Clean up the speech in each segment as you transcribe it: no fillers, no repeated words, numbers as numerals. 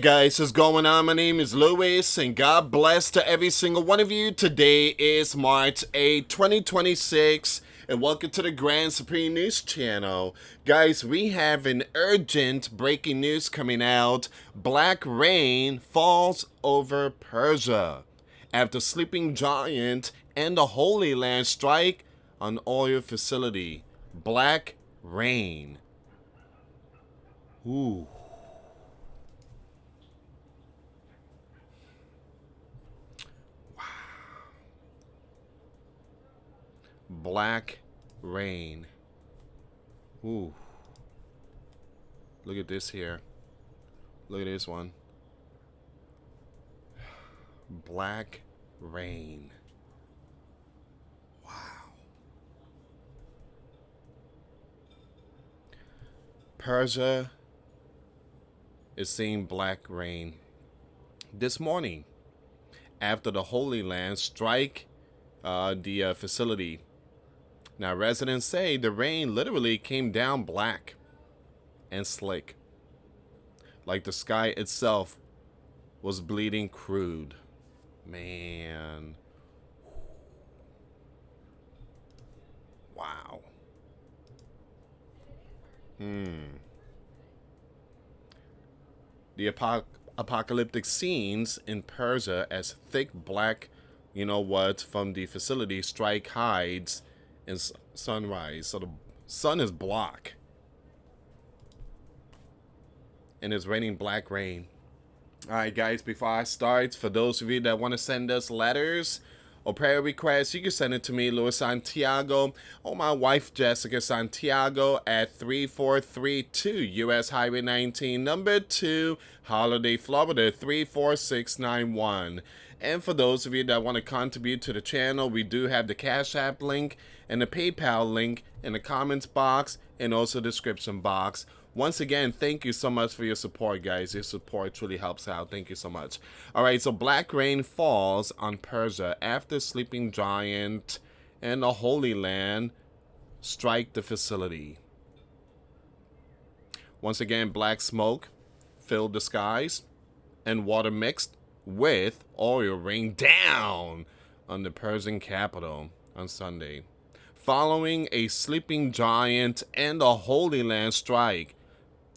guys, what's going on? My name is Louis, and God bless to every single one of you. Today is March 8, 2026, and welcome to the Grand Supreme News channel. Guys, we have an urgent breaking news coming out. Black rain falls over Persia after sleeping giant and the Holy Land strike on oil facility. Black rain. Ooh. Black rain. Ooh. Look at this here. Look at this one. Black rain. Wow. Persia is seeing black rain this morning after the Holy Land strike the facility. Now, residents say the rain literally came down black and slick, like the sky itself was bleeding crude. Man. Wow. The apocalyptic scenes in Persia as thick black, from the facility strike hides in sunrise. So the sun is black. And it's raining black rain. Alright guys, before I start, for those of you that want to send us letters or prayer requests, you can send it to me, Louis Santiago, or my wife, Jessica Santiago, at 3432 US Highway 19, number 2, Holiday, Florida, 34691. And for those of you that want to contribute to the channel, we do have the Cash App link and the PayPal link in the comments box and also description box. Once again, thank you so much for your support, guys. Your support truly helps out. Thank you so much. All right, so black rain falls on Persia after sleeping giant and the Holy Land strike the facility. Once again, black smoke filled the skies and water mixed with oil rained down on the Persian capital on Sunday, following a sleeping giant and the Holy Land strike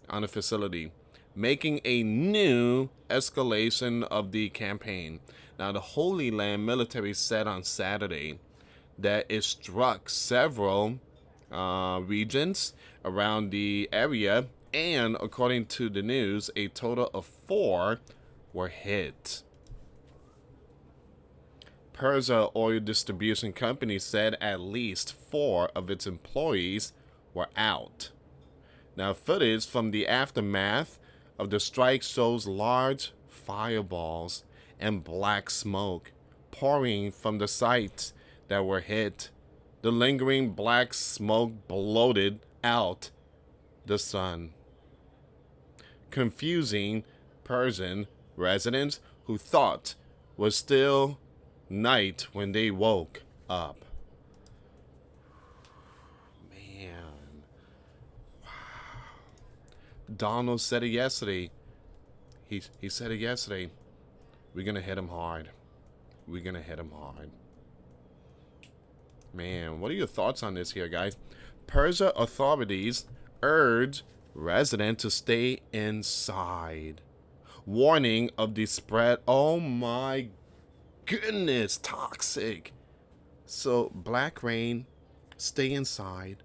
on the facility, making a new escalation of the campaign. Now, the Holy Land military said on Saturday that it struck several regions around the area, and according to the news, a total of 4 were hit. Persia Oil Distribution Company said at least 4 of its employees were out. Now, footage from the aftermath of the strike shows large fireballs and black smoke pouring from the sites that were hit. The lingering black smoke bloated out the sun, confusing Persian residents who thought was still night when they woke up. Man. Wow. Donald said it yesterday. He said it yesterday. We're going to hit him hard. We're going to hit him hard. Man, what are your thoughts on this here, guys? Persia authorities urge residents to stay inside, warning of the spread. Oh my goodness, toxic. So black rain, stay inside,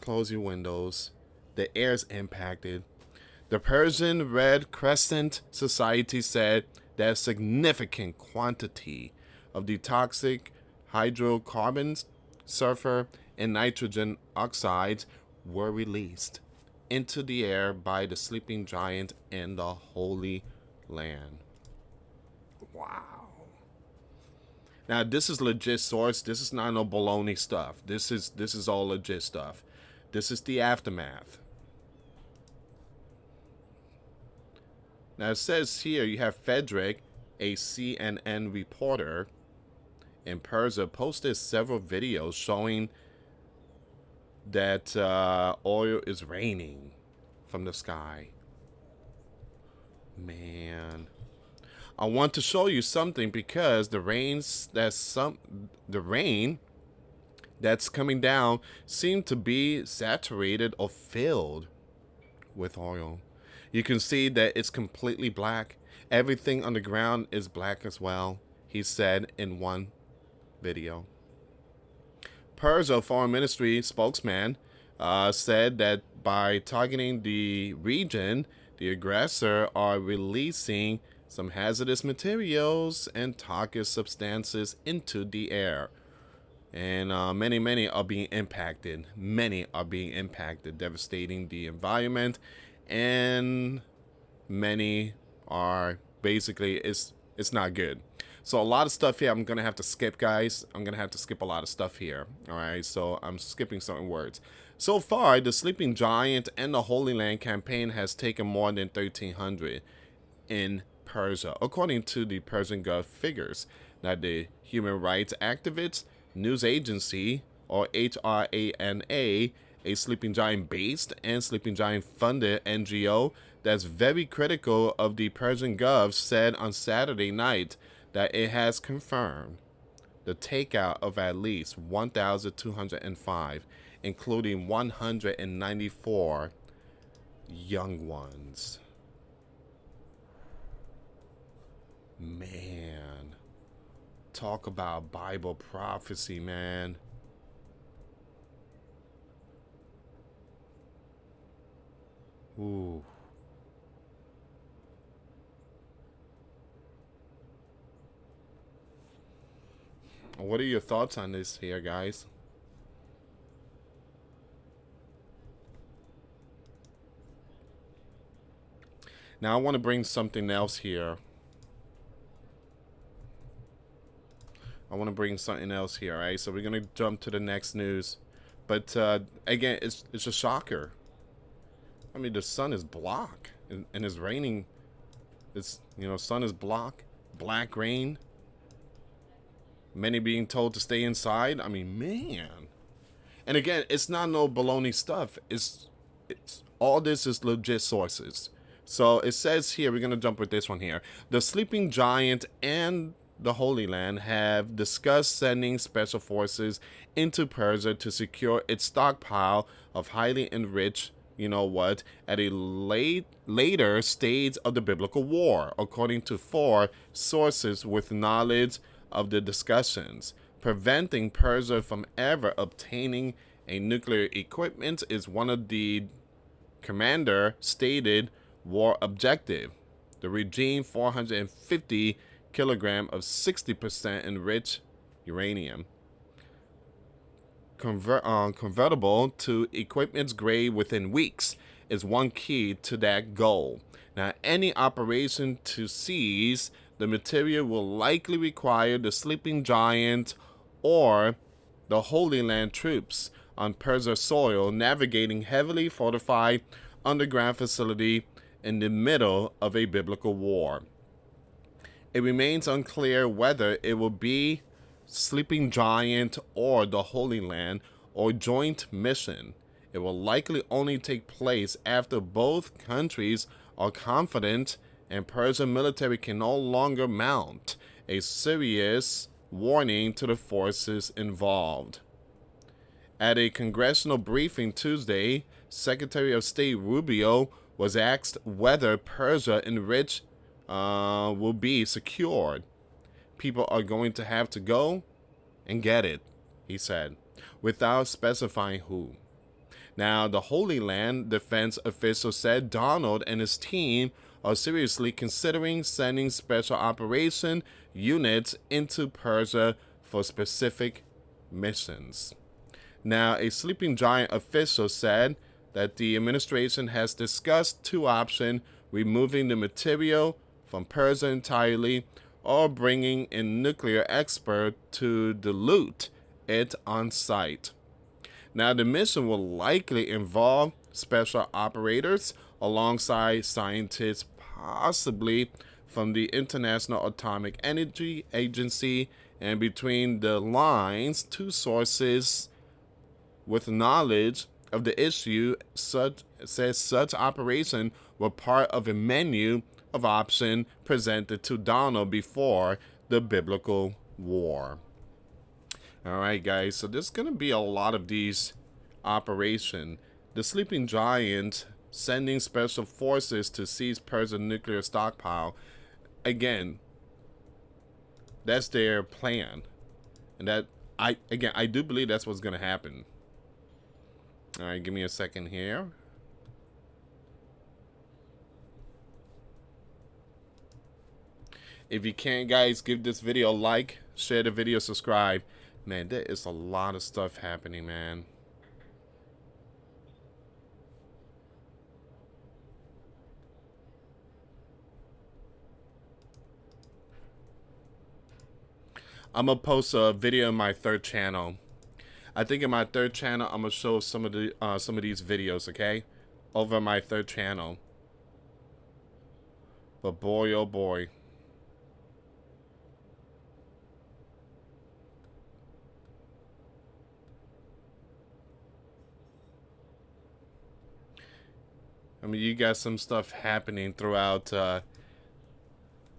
close your windows. The air's impacted. The Persian Red Crescent Society said that a significant quantity of the toxic hydrocarbons, sulfur, and nitrogen oxides were released into the air by the sleeping giant in the Holy Land. Wow. Now, this is legit source. This is not no baloney stuff. This is all legit stuff. This is the aftermath. Now, it says here you have Frederick, a CNN reporter in Persia, posted several videos showing that oil is raining from the sky. Man. I want to show you something because the rain that's coming down seem to be saturated or filled with oil. You can see that it's completely black. Everything on the ground is black as well, he said in one video. Persia Foreign Ministry spokesman said that by targeting the region, the aggressor are releasing some hazardous materials and toxic substances into the air. And many are being impacted. Many are being impacted, devastating the environment, and many are basically it's not good. So a lot of stuff here I'm gonna have to skip, guys. I'm gonna have to skip a lot of stuff here. All right, so I'm skipping certain words. So far, the Sleeping Giant and the Holy Land campaign has taken more than 1,300 in Persia, according to the Persian Gulf figures. Now, the human rights activists news agency, or HRANA, a Sleeping Giant based and Sleeping Giant funded NGO that's very critical of the Persian Gulf, said on Saturday night that it has confirmed the takeout of at least 1,205, including 194 young ones. Man, talk about Bible prophecy, man. Ooh. What are your thoughts on this here, guys? Now I want to bring something else here. All right? So we're going to jump to the next news. But again, it's a shocker. I mean, the sun is black and it's raining. It's, sun is black rain. Many being told to stay inside. I mean, man. And again, it's not no baloney stuff. It's all this is legit sources. So it says here, we're going to jump with this one here. The Sleeping Giant and the Holy Land have discussed sending special forces into Persia to secure its stockpile of highly enriched, at a later stage of the biblical war, according to 4 sources with knowledge of the discussions. Preventing Persia from ever obtaining a nuclear equipment is one of the commander stated war objective. The regime 450 kilogram of 60% enriched uranium, convertible to equipment grade within weeks, is one key to that goal. Now, any operation to seize the material will likely require the Sleeping Giant or the Holy Land troops on Persia soil navigating heavily fortified underground facility in the middle of a biblical war. It remains unclear whether it will be Sleeping Giant or the Holy Land or joint mission. It will likely only take place after both countries are confident and Persian military can no longer mount a serious warning to the forces involved. At a congressional briefing Tuesday, Secretary of State Rubio was asked whether Persia enriched will be secured. People are going to have to go and get it, he said, without specifying who. Now, the Holy Land defense official said Donald and his team are seriously considering sending special operation units into Persia for specific missions. Now, a Sleeping Giant official said that the administration has discussed 2 options: removing the material from Persia entirely or bringing in nuclear expert to dilute it on site. Now, the mission will likely involve special operators alongside scientists, possibly from the International Atomic Energy Agency, and between the lines, 2 sources with knowledge of the issue says such operation were part of a menu of option presented to Donald before the biblical war. All right, guys, so there's going to be a lot of these operation. The sleeping giant sending special forces to seize Persia nuclear stockpile. Again, that's their plan. And that, I do believe that's what's going to happen. All right, give me a second here. If you can, guys, give this video a like, share the video, subscribe. Man, there is a lot of stuff happening, man. I'm gonna post a video in my third channel. I think in my third channel, I'm gonna show some of these videos, okay? Over my third channel. But boy, oh boy. I mean, you got some stuff happening throughout the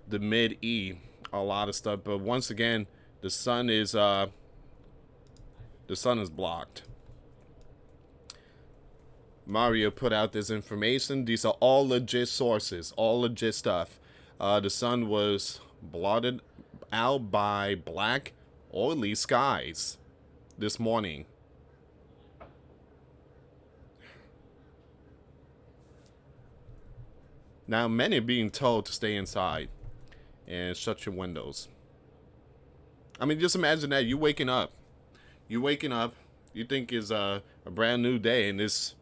Mid-E. A lot of stuff, but once again, the sun is blocked. Mario put out this information. These are all legit sources, all legit stuff. The sun was blotted out by black, oily skies this morning. Now, many are being told to stay inside and shut your windows. I mean, just imagine that. You waking up. You think it's a brand new day, and it's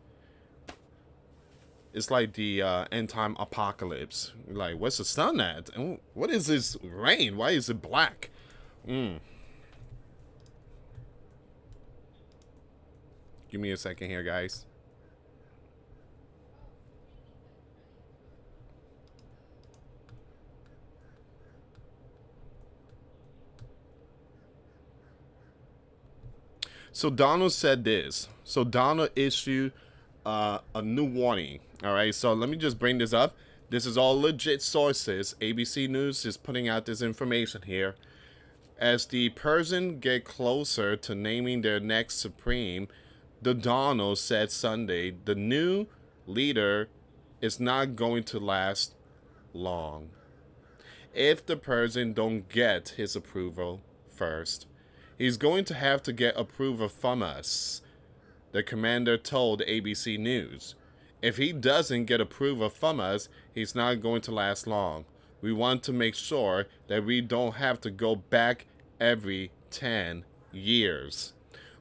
like the end time apocalypse. You're like, what's the sun at? And what is this rain? Why is it black? Give me a second here, guys. So Donald said this. So Donald issued a new warning. All right, so let me just bring this up. This is all legit sources. ABC News is putting out this information here. As the Persians get closer to naming their next supreme, the Donald said Sunday, the new leader is not going to last long. If the Persian don't get his approval first, he's going to have to get approval from us, the commander told ABC News. If he doesn't get approval from us, he's not going to last long. We want to make sure that we don't have to go back every 10 years.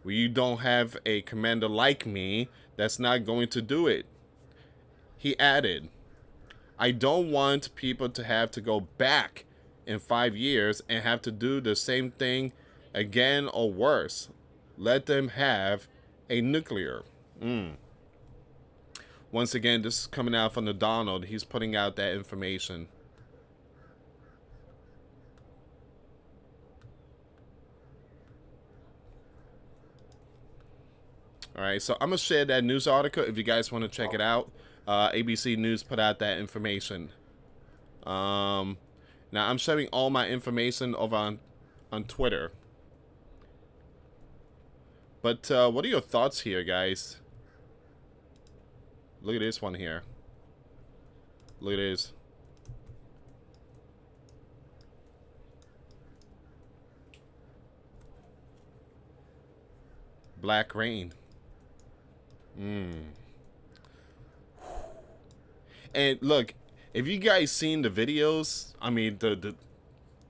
We don't have a commander like me that's not going to do it. He added, I don't want people to have to go back in 5 years and have to do the same thing again or worse. Let them have a nuclear. Once again, this is coming out from the Donald. He's putting out that information. All right, so I'm going to share that news article if you guys want to check it out. ABC News put out that information. Now, I'm sharing all my information over on Twitter. But what are your thoughts here, guys? Look at this one here. Look at this. Black rain. And look, if you guys seen the videos, I mean the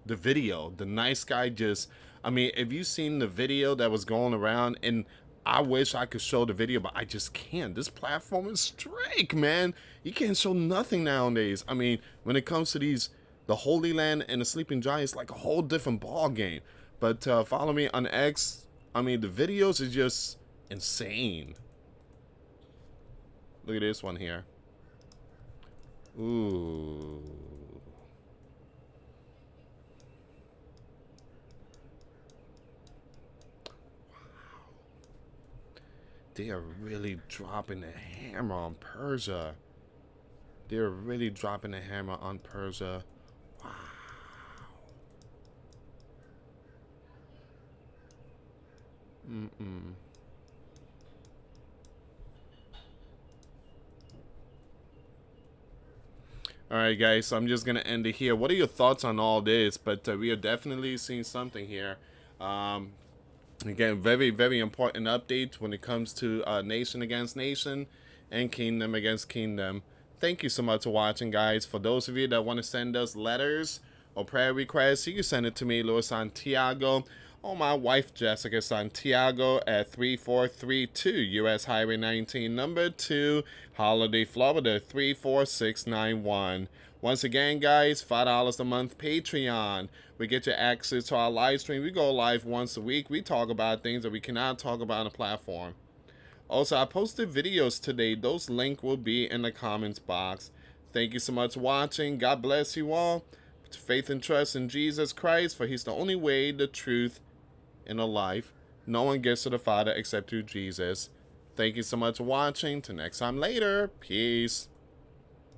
video, the nice guy just, I mean, if you seen the video that was going around, and I wish I could show the video, but I just can't. This platform is strict, man. You can't show nothing nowadays. I mean, when it comes to the Holy Land and the Sleeping Giant, it's like a whole different ball game. But follow me on X. I mean, the videos is just insane. Look at this one here. Ooh. They are really dropping the hammer on Persia. They're really dropping a hammer on Persia. Wow. Mm-mm. All right, guys. So I'm just gonna end it here. What are your thoughts on all this? But we are definitely seeing something here. Um, Again, very, very important update when it comes to nation against nation and kingdom against kingdom. Thank you so much for watching, guys. For those of you that want to send us letters or prayer requests, you can send it to me, Louis Santiago, or my wife, Jessica Santiago, at 3432 US Highway 19, number 2, Holiday, Florida, 34691. Once again, guys, $5 a month Patreon. We get you access to our live stream. We go live once a week. We talk about things that we cannot talk about on the platform. Also, I posted videos today. Those links will be in the comments box. Thank you so much for watching. God bless you all. Put faith and trust in Jesus Christ, for he's the only way, the truth, and the life. No one gets to the Father except through Jesus. Thank you so much for watching. Till next time later. Peace.